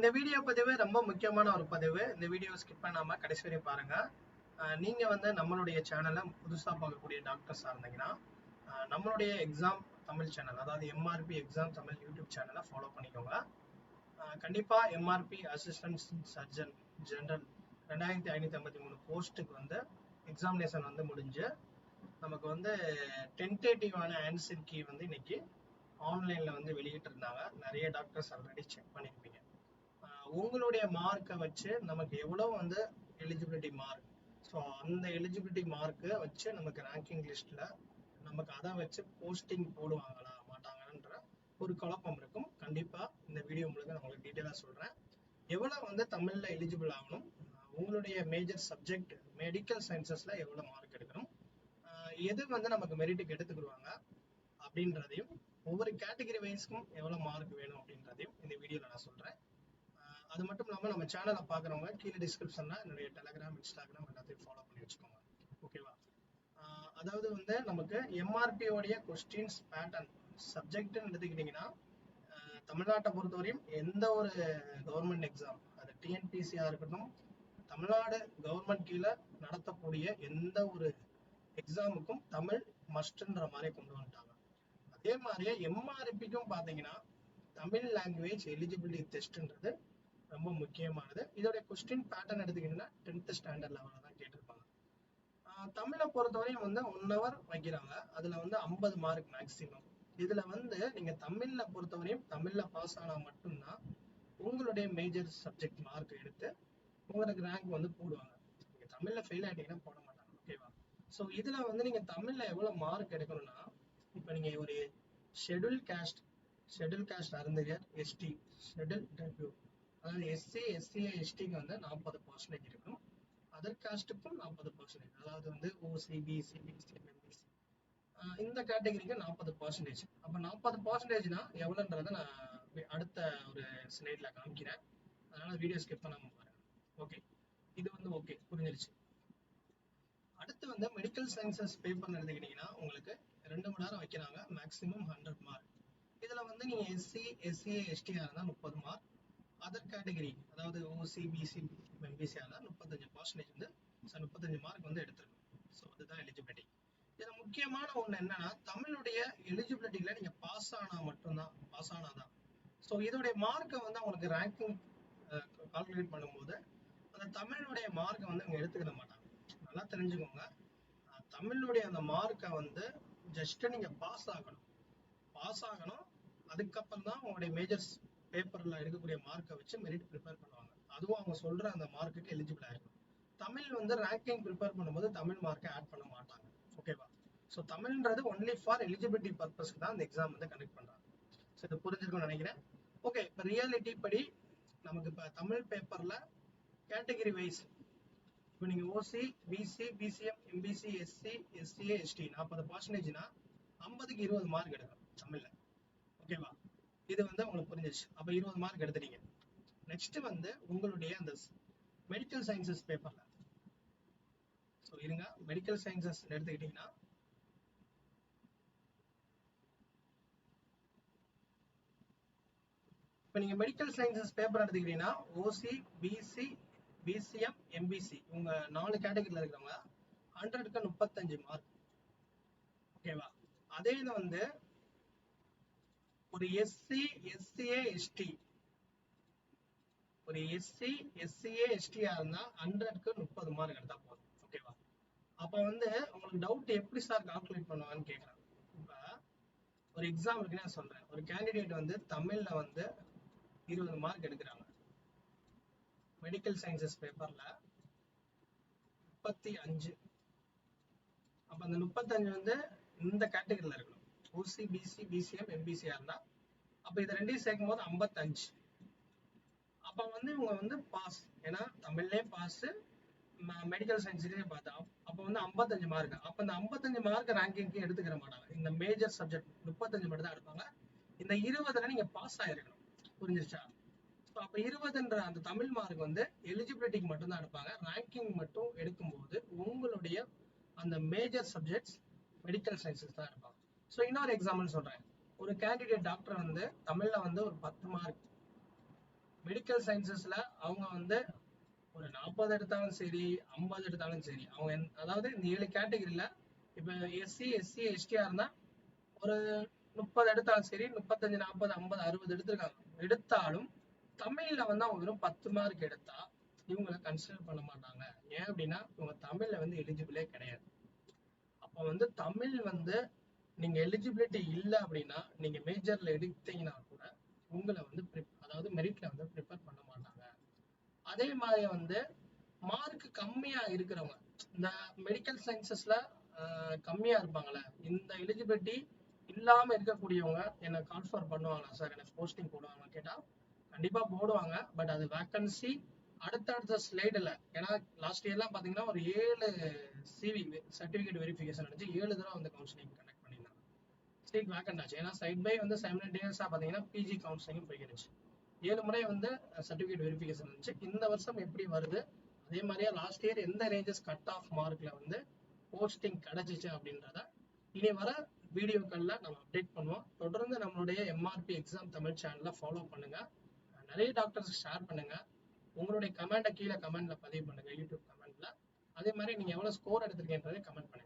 இந்த வீடியோ பதிவு ரொம்ப முக்கியமான ஒரு பதிவு. இந்த வீடியோ ஸ்கிப் பண்ணாம கடைசி வரையும் பாருங்க. நீங்க வந்து நம்மளுடைய சேனலை புதுசா பார்க்கக்கூடிய டாக்டர்ஸா இருந்தீங்கன்னா நம்மளுடைய எக்ஸாம் தமிழ் சேனல், அதாவது எம்ஆர்பி எக்ஸாம் தமிழ் யூடியூப் சேனலை ஃபாலோ பண்ணிக்கோங்க. கண்டிப்பா எம்ஆர்பி அசிஸ்டன்ட் சர்ஜன் ஜெனரல் 2553 போஸ்ட்டுக்கு வந்து எக்ஸாமினேஷன் வந்து முடிஞ்சு நமக்கு வந்து டென்டேட்டிவான ஆன்சர் கீ வந்து இன்னைக்கு ஆன்லைன்ல வந்து வெளியிட்டு இருந்தாங்க. நிறைய டாக்டர்ஸ் ஆல்ரெடி செக் பண்ணிருப்பீங்க. உங்களுடைய மார்க்கை வச்சு நமக்கு எவ்வளவு வந்து எலிஜிபிலிட்டி மார்க், ஸோ அந்த எலிஜிபிலிட்டி மார்க்கை வச்சு நமக்கு ரேங்கிங் லிஸ்ட்ல நமக்கு அதை வச்சு போஸ்டிங் போடுவாங்களா மாட்டாங்கன்ற ஒரு குழப்பம் இருக்கும். கண்டிப்பா இந்த வீடியோ உங்களுக்கு நான் உங்களுக்கு டீட்டெயிலாக சொல்றேன். எவ்வளவு வந்து தமிழ்ல எலிஜிபிள் ஆகணும், உங்களுடைய மேஜர் சப்ஜெக்ட் மெடிக்கல் சயின்சஸ்ல எவ்வளவு மார்க் எடுக்கணும், எது வந்து நமக்கு மெரிட்டுக்கு எடுத்துக்கிடுவாங்க அப்படின்றதையும், ஒவ்வொரு கேட்டகரி வைஸ்க்கும் எவ்வளவு மார்க் வேணும் அப்படின்றதையும் இந்த வீடியோல நான் சொல்றேன். அது மட்டும் இல்லாம நம்ம சேனலை பாக்குறவங்க கீழே டிஸ்கிரிப்ஷன்ல என்னுடைய டெலிகிராம், இன்ஸ்டாகிராம் எல்லாத்தையும் ஃபாலோ பண்ணி வச்சுக்கோங்க. ஓகேவா? அதாவது வந்து நமக்கு எம்ஆர்பி உடைய கொஸ்டின்ஸ் பேட்டர்ன் சப்ஜெக்ட்னு எடுத்துக்கிட்டீங்கன்னா தமிழ்நாட்டை பொறுத்தவரையும் எந்த ஒரு கவர்மெண்ட் எக்ஸாம், அது டிஎன்பிசியா இருக்கட்டும், தமிழ்நாடு கவர்மெண்ட் கீழே நடத்தக்கூடிய எந்த ஒரு எக்ஸாமுக்கும் தமிழ் மஸ்ட்ன்ற மாதிரி கொண்டு வந்துட்டாங்க. அதே மாதிரியே எம்ஆர்பிக்கும் பாத்தீங்கன்னா தமிழ் லாங்குவேஜ் எலிஜிபிலிட்டி டெஸ்ட்ன்றது ரொம்ப முக்கியமானது. இதோட கொஸ்டின் பேட்டர்ன் எடுத்துக்கிட்டீங்கன்னா 10th ஸ்டாண்டர்ட் லெவலில் தான் கேட்டிருப்பாங்க. தமிழை பொறுத்தவரையும் வந்து 1 hour வைக்கிறாங்க. அதுல வந்து 50 மார்க் மேக்சிமம். இதுல வந்து நீங்க தமிழ்ல பொறுத்தவரையும் தமிழ்ல பாஸ் ஆனா மட்டும்தான் உங்களுடைய மேஜர் சப்ஜெக்ட் மார்க் எடுத்து உங்களுக்கு ரேங்க் வந்து போடுவாங்க. நீங்க தமிழ்ல ஃபெயில் ஆயிட்டீங்கன்னா போட மாட்டாங்க. ஓகேவா? ஸோ இதுல வந்து நீங்க தமிழ்ல எவ்வளவு மார்க் எடுக்கணும்னா, இப்ப நீங்க ஒரு schedule caste Arunthathiyar, ST, schedule W, அதாவது எஸ்சி, எஸ்சிஏ, எஸ்டிக்கு வந்து 40% இருக்கும். அதர் காஸ்ட்டுக்கும் 40%, அதாவது வந்து ஓசி, பிசி, பிசிஎம், எம்பிசி, இந்த கேட்டகரிக்கு 40%. அப்ப 40%னா எவ்வளவுன்றத நான் அடுத்த ஒரு ஸ்லைட்ல காமிக்கிறேன். அதனால வீடியோ ஸ்கிப் பண்ணாம பாருங்க. ஓகே, இது வந்து ஓகே புரிஞ்சிருச்சு. அடுத்து வந்து மெடிக்கல் சயின்சஸ் பேப்பர்னு எடுத்துக்கிட்டீங்கன்னா உங்களுக்கு 2 மணி நேரம் வைக்கிறாங்க, மேக்ஸிமம் 100 மார்க். இதுல வந்து நீங்க எஸ்சி, எஸ்சிஏ, எஸ்டியா இருந்தா 30 மார்க், அதர் கேட்டகரி அதாவது ஓசி, பிசி, எம்பிசி ஆனா 35% வந்து 35 மார்க் வந்து எடுத்துருக்கணும். ஸோ அதுதான் எலிஜிபிலிட்டி. இதுல முக்கியமான ஒண்ணு என்னன்னா, தமிழுடைய எலிஜிபிலிட்டியில நீங்க பாஸ் ஆனா மட்டும்தான், பாஸ் ஆனாதான். ஸோ இதோடைய மார்க்கை வந்து அவங்களுக்கு ரேங்கிங் கால்குலேட் பண்ணும்போது அந்த தமிழுடைய மார்க்கை வந்து அவங்க எடுத்துக்கிட மாட்டாங்க. நல்லா தெரிஞ்சுக்கோங்க, தமிழுடைய அந்த மார்க்கை வந்து ஜஸ்ட் நீங்க பாஸ் ஆகணும். அதுக்கப்புறம் தான் உங்களுடைய மேஜர்ஸ் பேப்பர்ல எடுக்கக்கூடிய மார்க்கை வச்சு மெரிட் ப்ரிப்பேர் பண்ணுவாங்க. அதுவும் அவங்க சொல்ற அந்த மார்க்குக்கு எலிஜிபிள் ஆயிருக்கும். தமிழ் வந்து ரேங்கிங் ப்ரிப்பேர் பண்ணும்போது தமிழ் மார்க்கை ஆட் பண்ண மாட்டாங்க. ஓகேவா? ஸோ தமிழ்ன்றது ஒன்லி ஃபார் எலிஜிபிலிட்டி பர்பஸ்க்கு தான் இந்த எக்ஸாம் வந்து கண்டக்ட் பண்றாங்க. ஸோ இது புரிஞ்சிருக்கும்னு நினைக்கிறேன். ஓகே, இப்போ ரியாலிட்டி படி நமக்கு இப்போ தமிழ் பேப்பர்ல கேட்டகரி வைஸ் இப்போ நீங்க OC, BC, BCM, MBC, SC, SCA, ST 40%னா 50க்கு 20 மார்க் எடுக்கணும் தமிழ்ல. ஓகேவா? இது வந்து உங்களுக்கு புரிஞ்சிச்சு. அப்ப 20 மார்க் எடுத்துட்டீங்க. நெக்ஸ்ட் வந்து உங்களுடைய அந்த மெடிக்கல் சயின்சஸ் பேப்பர்ல, ஸோ இருங்க, மெடிக்கல் சயின்சஸ் எடுத்துக்கிட்டீங்கன்னா இப்ப நீங்க மெடிக்கல் சயின்சஸ் பேப்பர் எடுத்துக்கிட்டீங்கன்னா ஓசி, பிசி, பிசிஎம், எம்பிசி உங்க 4 கேட்டகரியில இருக்கிறவங்க 100க்கு 35 மார்க். ஓகேவா? அதே இது வந்து ஒரு எஸ்சி, எஸ்சிஏ, எஸ்டி, ஒரு எஸ்சி, எஸ்சிஏ, எஸ்டியா இருந்தா 100க்கு 30 மார்க் எடுத்தா போதும். ஓகேவா? அப்ப வந்து உங்களுக்கு டவுட் எப்படி சார் கால்குலேட் பண்ணுவாங்கன்னு கேட்கறாங்க. இப்ப ஒரு எக்ஸாம் இருக்குன்னு நான் சொல்றேன். ஒரு கேண்டிடேட் வந்து தமிழ்ல வந்து 20 மார்க் எடுக்கிறாங்க, மெடிக்கல் சயின்சஸ் பேப்பர்ல 35. அப்ப அந்த 35 வந்து இந்த கேட்டகரியில இருக்கணும். ஓசி, பிசி, பிசிஎம், எம்பிசியா இருந்தா அப்ப இது ரெண்டையும் சேர்க்கும் போது 55. அப்ப வந்து இவங்க வந்து பாஸ், ஏன்னா தமிழ்லயே பாஸ், மெடிக்கல் சயின்ஸ்லயே பார்த்தா அப்ப வந்து 55 மார்க். அப்ப இந்த 55 மார்க் ரேங்கிங்க்கு எடுத்துக்கிற மாட்டாங்க. இந்த மேஜர் சப்ஜெக்ட் 35 மட்டும் தான் எடுப்பாங்க. இந்த 20ல நீங்க பாஸ் ஆயிருக்கணும். புரிஞ்சிருச்சா? அப்ப 20ன்ற அந்த தமிழ் மார்க் வந்து எலிஜிபிலிட்டிக்கு மட்டும் தான் எடுப்பாங்க. ரேங்கிங் மட்டும் எடுக்கும்போது உங்களுடைய அந்த மேஜர் சப்ஜெக்ட்ஸ் மெடிக்கல் சயின்சஸ் தான் எடுப்பாங்க. ஸோ இன்னொரு எக்ஸாம்பிள் சொல்றேன். ஒரு கேண்டிடேட் டாக்டர் வந்து தமிழ்ல வந்து ஒரு 10 மார்க் மெடிக்கல் சயின்சஸ்ல அவங்க வந்து ஒரு 40 எடுத்தாலும் சரி 50 எடுத்தாலும் சரி அவங்க அதாவது இந்த 7 கேட்டகரியில இப்ப SC ST STயா இருந்தா ஒரு 30 எடுத்தாலும் சரி 35 40 50 60 எடுத்திருக்காங்க. எடுத்தாலும் தமிழ்ல வந்து அவங்க வெறும் 10 மார்க் எடுத்தா இவங்களை கன்சிடர் பண்ண மாட்டாங்க. ஏன் அப்படின்னா இவங்க தமிழ்ல வந்து எலிஜிபிளே கிடையாது. அப்ப வந்து தமிழ் வந்து நீங்க எலிஜிபிலிட்டி இல்லை அப்படின்னா நீங்க மேஜர்ல எடுத்தீங்கன்னா கூட உங்களை வந்து அதாவது மெரிட்ல வந்து ப்ரிப்பேர் பண்ண மாட்டாங்க. அதே மாதிரி வந்து மார்க் கம்மியா இருக்கிறவங்க இந்த மெடிக்கல் சயின்சஸ்ல கம்மியா இருப்பாங்களே இந்த எலிஜிபிலிட்டி இல்லாம இருக்கக்கூடியவங்க என்ன கால்ஃபர் பண்ணுவாங்களா சார் எனக்கு போஸ்டிங் போடுவாங்க கேட்டா கண்டிப்பா போடுவாங்க. பட் அது வேக்கன்சி அடுத்தடுத்த ஸ்லைடுல ஏன்னா லாஸ்ட் இயர்லாம் பாத்தீங்கன்னா ஒரு 7 சிவி சர்டிபிகேட் வெரிஃபிகேஷன் நடந்துச்சு. 7 தடவை வந்து கவுன்சிலிங் கண்டக்ட் பண்ணியிருந்தாங்க. சீட் வேக்கன்ட் ஆச்சு. ஏன்னா சைட் பை வந்து சைமல்டேனியஸா பாத்தீங்கன்னா பிஜி கவுன்சிலிங் போயிருச்சு. 7 முறை வந்து சர்டிபிகேட் வெரிஃபிகேஷன் இருந்துச்சு. இந்த வருஷம் எப்படி வருது அதே மாதிரியே லாஸ்ட் இயர் எந்த ரேஞ்சஸ் கட் ஆஃப் மார்க்ல வந்து போஸ்டிங் கிடைச்சிச்சு அப்படின்றத இனி வர வீடியோக்கள்ல நம்ம அப்டேட் பண்ணுவோம். தொடர்ந்து நம்மளுடைய எம்ஆர்பி எக்ஸாம் தமிழ் சேனல்ல ஃபாலோ பண்ணுங்க. நிறைய டாக்டர்ஸ் ஷேர் பண்ணுங்க. உங்களுடைய கமெண்ட்டை கீழே கமெண்ட்ல பதிவு பண்ணுங்க யூடியூப் கமெண்ட்ல. அதே மாதிரி நீங்க எவ்வளவு ஸ்கோர் எடுத்திருக்கீங்கன்றதை கமெண்ட் பண்ணுங்க.